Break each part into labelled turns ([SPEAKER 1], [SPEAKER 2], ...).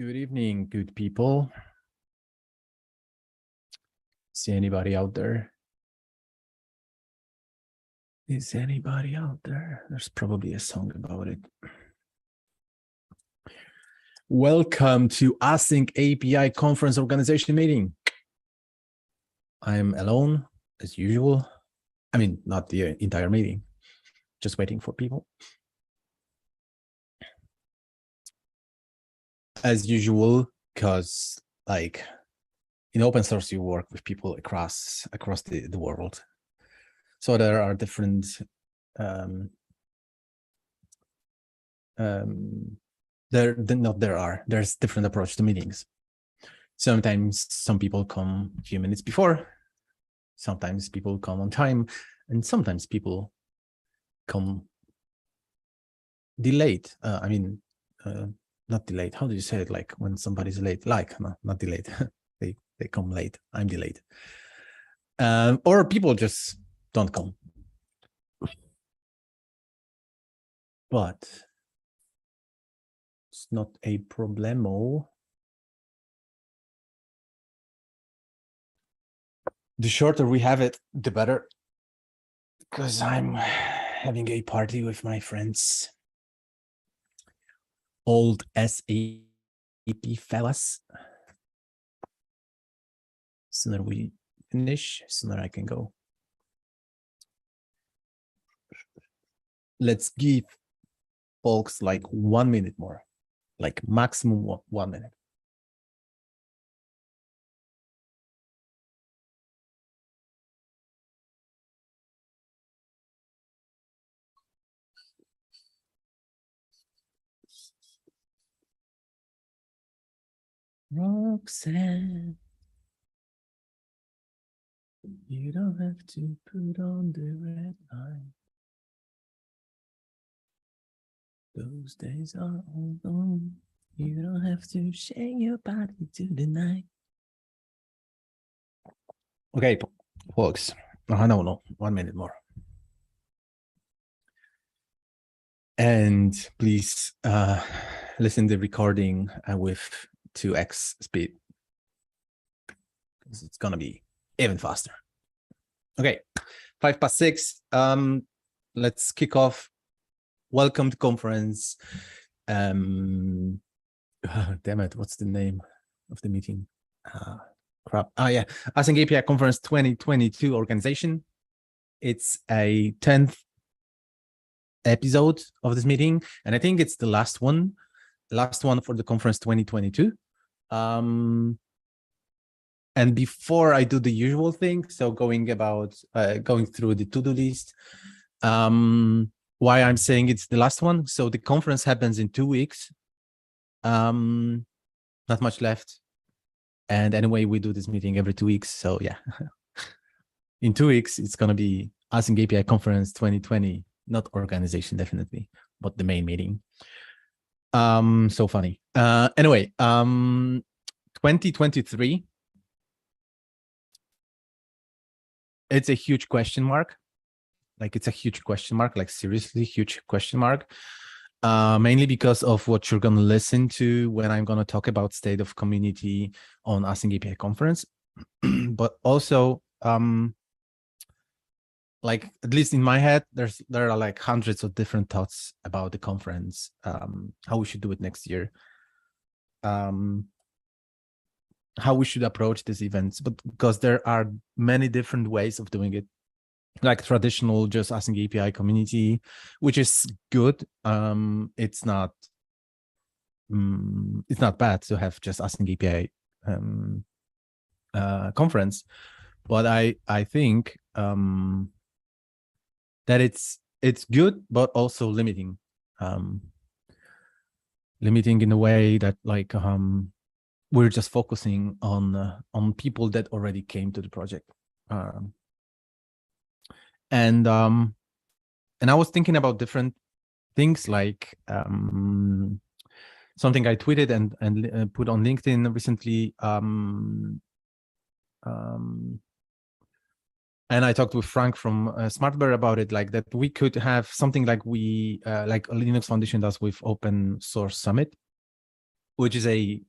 [SPEAKER 1] Good evening, good people. See anybody out there? Is anybody out there? There's probably a song about it. Welcome to AsyncAPI Conference organization meeting. I'm alone as usual. I mean, not the entire meeting, just waiting for people. As usual, because like in open source, you work with people across the world. So there are different there's different approach to meetings. Sometimes some people come a few minutes before, sometimes people come on time, and sometimes people come delayed. Not delayed. How do you say it? Like when somebody's late, no, not delayed. they come late. I'm delayed. Or people just don't come. But it's not a problemo. The shorter we have it, the better. Because I'm having a party with my friends. Old SAP fellas. Sooner we finish, sooner I can go. Let's give folks like 1 minute more, like maximum 1 minute. Roxanne, you don't have to put on the red line. Those days are all gone. You don't have to shake your body to the night. Okay, folks. No, 1 minute more. And please listen to the recording with 2x speed. Because it's gonna be even faster. Okay, 6:05. Let's kick off. Welcome to conference. Damn it, what's the name of the meeting? Crap. Yeah, AsyncAPI Conference 2022 organization. It's a 10th episode of this meeting, and I think it's the last one for the conference 2022. And before I do the usual thing, so going through the to-do list, why I'm saying it's the last one. So the conference happens in 2 weeks. Not much left. And anyway, we do this meeting every 2 weeks. So yeah, in 2 weeks, it's going to be AsyncAPI Conference 2020, not organization, definitely, but the main meeting. So funny. Anyway, 2023, it's a huge question mark. Like it's a huge question mark, like seriously huge question mark. Mainly because of what you're going to listen to when I'm going to talk about state of community on AsyncAPI Conference. But also, like at least in my head, there are like hundreds of different thoughts about the conference, how we should do it next year, how we should approach these events, but because there are many different ways of doing it, like traditional just AsyncAPI community, which is good. It's not bad to have just AsyncAPI conference, but I think that it's good, but also limiting in a way that like we're just focusing on people that already came to the project. And I was thinking about different things, like something I tweeted and put on LinkedIn recently. And I talked with Frank from SmartBear about it, like that we could have something like like Linux Foundation does with Open Source Summit, which is a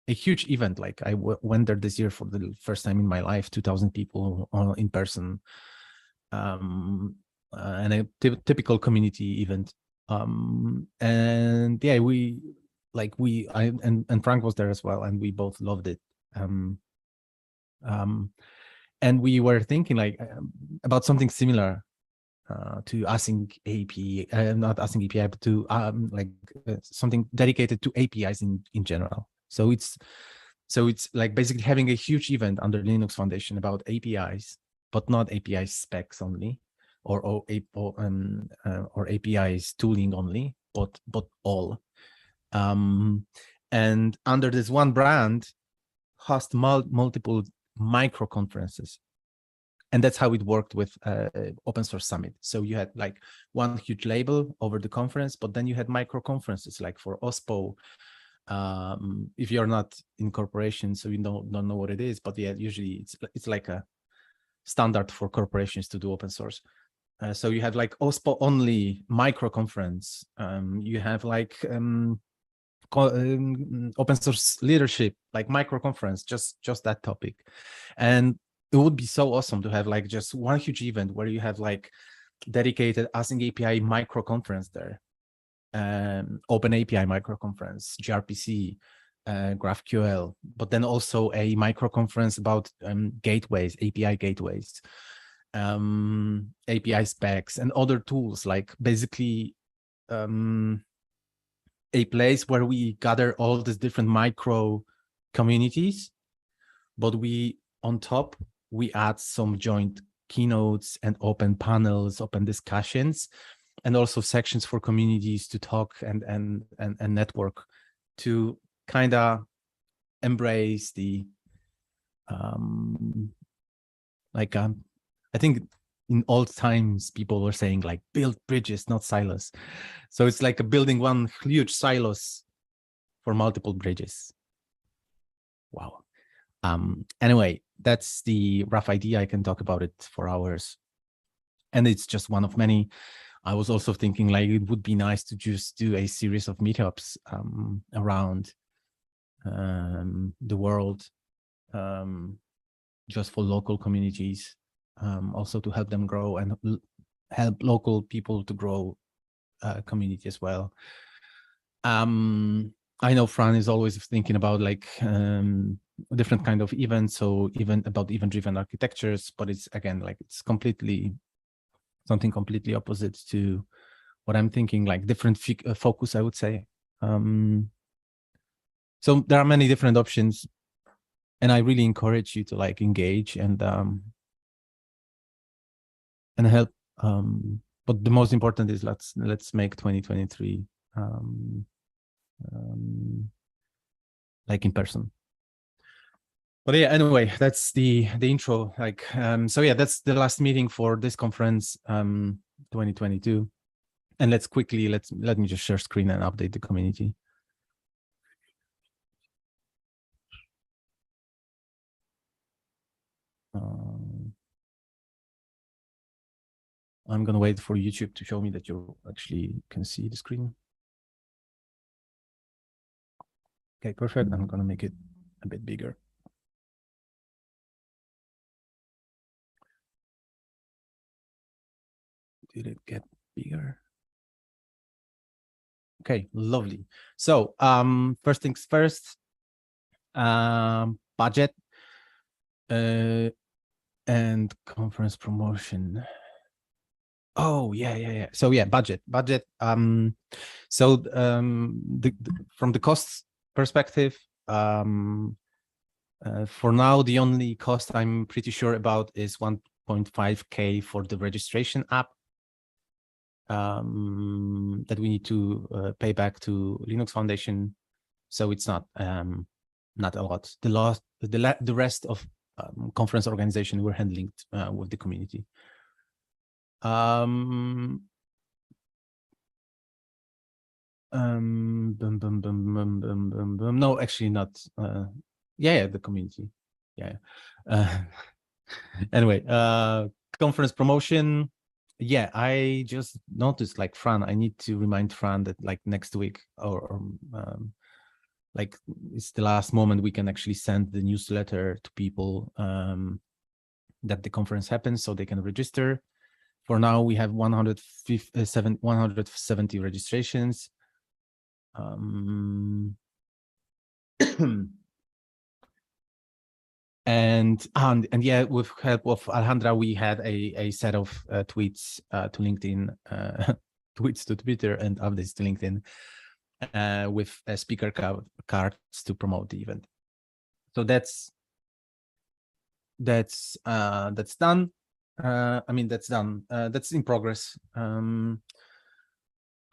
[SPEAKER 1] huge event. Like I went there this year for the first time in my life, 2,000 people in person, and a typical community event. And yeah, and Frank was there as well, and we both loved it. And we were thinking like about something similar to AsyncAPI, not AsyncAPI, but to something dedicated to APIs in general. So it's like basically having a huge event under Linux Foundation about APIs, but not API specs only, or APIs tooling only, but all. And under this one brand, host multiple micro conferences. And that's how it worked with Open Source Summit. So you had like one huge label over the conference, but then you had micro conferences like for OSPO. If you're not in corporation, so you don't know what it is, but yeah, usually it's like a standard for corporations to do open source. So you have like OSPO only micro conference. You have like open source leadership, like micro conference, just that topic. And it would be so awesome to have like just one huge event where you have like dedicated AsyncAPI micro conference there, Open API micro conference, gRPC, GraphQL, but then also a micro conference about gateways, API gateways, API specs, and other tools, like basically a place where we gather all these different micro communities, but on top, we add some joint keynotes and open panels, open discussions, and also sections for communities to talk and network, to kind of embrace the I think in old times people were saying like build bridges, not silos. So it's like building one huge silos for multiple bridges. Wow. Anyway, that's the rough idea. I can talk about it for hours, and it's just one of many. I was also thinking like it would be nice to just do a series of meetups around the world, just for local communities, also to help them grow and help local people to grow community as well. I know Fran is always thinking about like different kind of events, so even about event-driven architectures, but it's again like it's something completely opposite to what I'm thinking, like different focus, I would say. So there are many different options, and I really encourage you to like engage and help. But the most important is let's make 2023 like in person. But yeah, anyway, that's the intro. Like, so yeah, that's the last meeting for this conference, 2022. And let's quickly let me just share screen and update the community. I'm gonna wait for YouTube to show me that you actually can see the screen. Okay, perfect. I'm gonna make it a bit bigger. Did it get bigger? Okay, lovely. So first things first, budget and conference promotion. Oh yeah. So yeah, budget. So from the costs perspective, for now the only cost I'm pretty sure about is 1.5K for the registration app that we need to pay back to Linux Foundation. So it's not a lot. The rest of conference organization we're handling with the community. No, actually not. Yeah, the community. Yeah. Anyway, conference promotion. Yeah, I just noticed like Fran. I need to remind Fran that like next week or like it's the last moment we can actually send the newsletter to people that the conference happens, so they can register. For now, we have 170 registrations. And yeah, with help of Alejandra, we had a set of tweets to LinkedIn, tweets to Twitter, and updates to LinkedIn with speaker cards to promote the event. So that's done. I mean, that's done. That's in progress.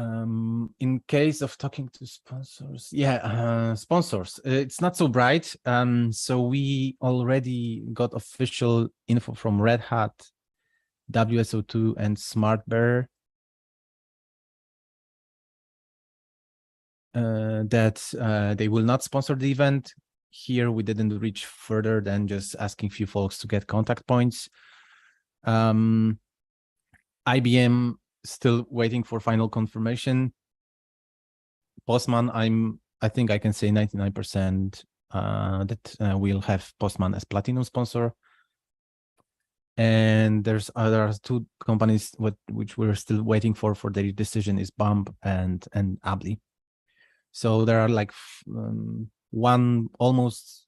[SPEAKER 1] In case of talking to sponsors, yeah, sponsors, it's not so bright. So we already got official info from Red Hat, WSO2, and SmartBear that they will not sponsor the event. Here, we didn't reach further than just asking few folks to get contact points. IBM still waiting for final confirmation. Postman, I think I can say 99% that we'll have Postman as platinum sponsor. And there's other two companies which we're still waiting for their decision is Bump and Ably. So there are like one almost,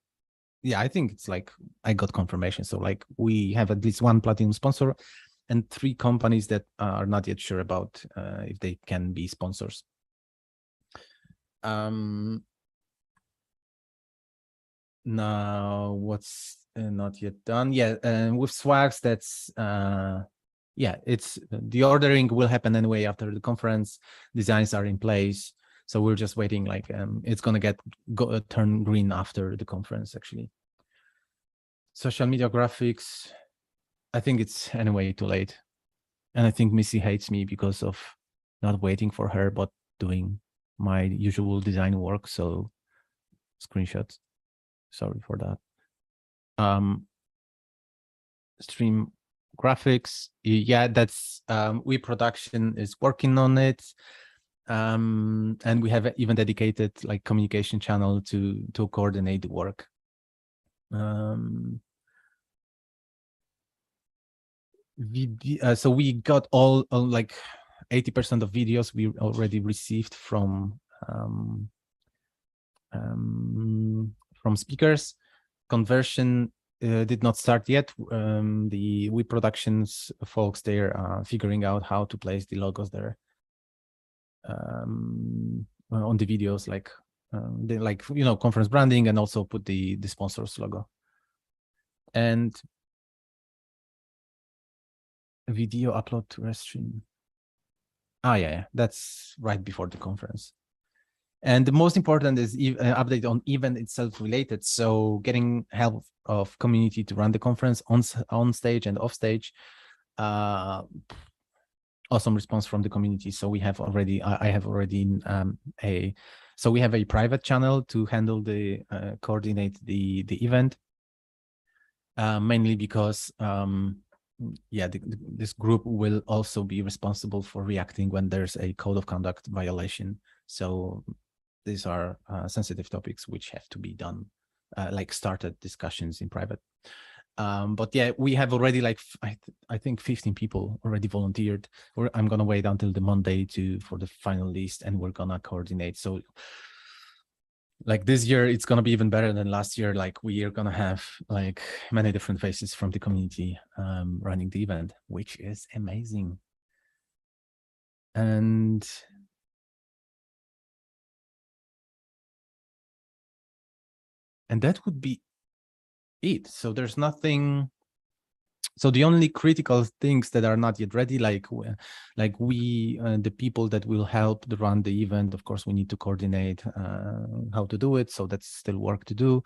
[SPEAKER 1] yeah, I think it's like I got confirmation. So like we have at least one platinum sponsor and 3 companies that are not yet sure about if they can be sponsors. Now what's not yet done? Yeah, with Swags, that's yeah, it's the ordering will happen anyway after the conference. Designs are in place, so we're just waiting. Like it's gonna turn green after the conference. Actually, social media graphics, I think it's anyway too late, and I think Missy hates me because of not waiting for her but doing my usual design work. So screenshots. Sorry for that. Stream graphics, yeah, that's we production is working on it, and we have even dedicated like communication channel to coordinate the work. So we got all like 80% of videos we already received from speakers. Conversion did not start yet. The We Productions folks, they're figuring out how to place the logos there on the videos, like they like, you know, conference branding, and also put the sponsors logo. And video upload to Restream. Yeah, that's right before the conference. And the most important is update on event itself related. So getting help of community to run the conference on stage and off stage. Awesome response from the community. So we have already, I have already so we have a private channel to handle the coordinate the event. Mainly because yeah, this group will also be responsible for reacting when there's a code of conduct violation. So these are sensitive topics which have to be done, like started discussions in private. But yeah, we have already like, I think 15 people already volunteered. I'm gonna wait until the Monday for the final list, and we're gonna coordinate. So like this year, it's gonna be even better than last year. Like we are gonna have like many different faces from the community running the event, which is amazing. And that would be it. So there's nothing. So the only critical things that are not yet ready, like the people that will help to run the event, of course, we need to coordinate how to do it. So that's still work to do.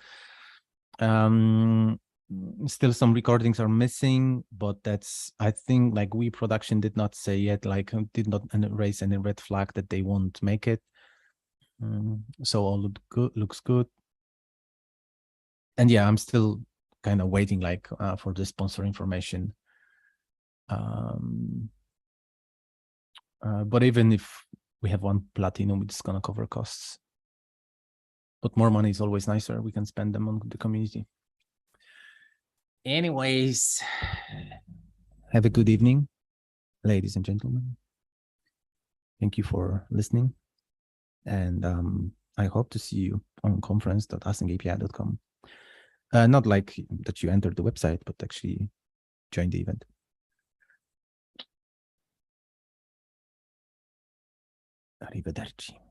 [SPEAKER 1] Still some recordings are missing, but that's, I think, like we production did not say yet, like did not raise any red flag that they won't make it. So all looks good. And yeah, I'm still kind of waiting like for the sponsor information. But even if we have one platinum, it's gonna cover costs. but more money is always nicer. We can spend them on the community. Anyways, have a good evening, ladies and gentlemen. Thank you for listening. And I hope to see you on conference.asyncapi.com. Not like that you entered the website, but actually join the event. Arrivederci.